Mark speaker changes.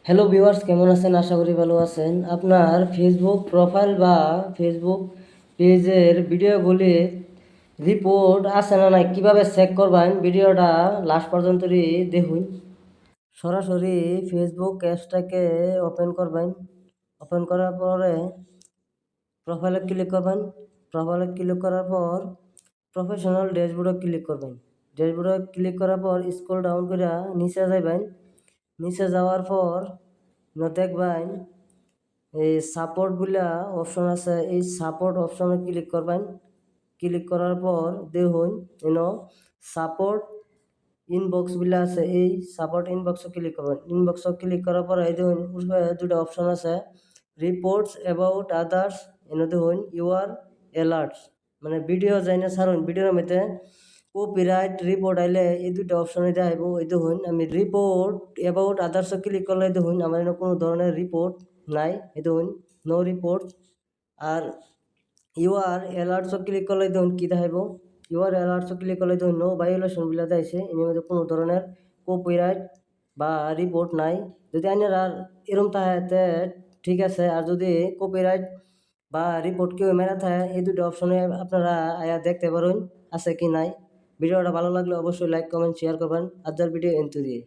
Speaker 1: Hello viewers, কেমন আছেন? আশা করি ভালো আছেন। আপনার ফেসবুক প্রোফাইল বা ফেসবুক পেজের ভিডিওগুলি রিপোর্ট আছে না নাই কীভাবে চেক করবেন ভিডিওটা লাস্ট পর্যন্তই দেখুন। সরাসরি ফেসবুক অ্যাপসটাকে ওপেন করবেন। ওপেন করার পরে প্রোফাইলে ক্লিক করবেন। প্রোফাইলে ক্লিক করার পর প্রফেশনাল ড্যাশবোর্ডে ক্লিক করবেন। ড্যাশবোর্ডে ক্লিক করার পর স্ক্রল ডাউন করে নিচে যাবেন। নিচে যাওয়ার পর দেখবেন এই সাপোর্ট বলে অপশন আছে, এই সাপোর্ট অপশনে ক্লিক করবেন। ক্লিক করার পর দেখুন সাপোর্ট ইনবক্স বলে আছে, এই সাপোর্ট ইনবক্সে ক্লিক করবেন। ইনবক্সে ক্লিক করার পর এই দেখুন দুটো অপশন আছে, রিপোর্টস অ্যাবাউট আদার্স। দেখুন ইউআর অ্যালার্টস, মানে ভিডিও যাই না ছাড়ুন, ভিডিওর মধ্যে কপিরাইট রিপোর্ট আইলে এই দুটো অপশনে দেখাইব। এই দেখুন আমি রিপোর্ট অ্যাবাউট আদার্সে ক্লিক করলে দেখুন আমার এখানে কোনো ধরনের রিপোর্ট নাই। এই দেখুন নো রিপোর্ট। আর ইউআর অ্যালার্টসও ক্লিক করলে দেখুন কী দেখাইব, ইউআর অ্যালার্টসও ক্লিক করলে দেখুন নো ভায়োলেশন বলে দেখাইছে। এর মধ্যে কোনো ধরনের কপিরাইট বা রিপোর্ট নাই। যদি আপনারা এরকম থাকে ঠিক আছে, আর যদি কপিরাইট বা রিপোর্ট কেউ মেরা থাকে এই দুটো অপশনে আপনারা আয়া দেখতে পারেন আছে কি নাই। ভিডিওটা ভালো লাগলে অবশ্যই লাইক কমেন্ট শেয়ার করবেন। আজকের ভিডিও এন্ড দিয়ে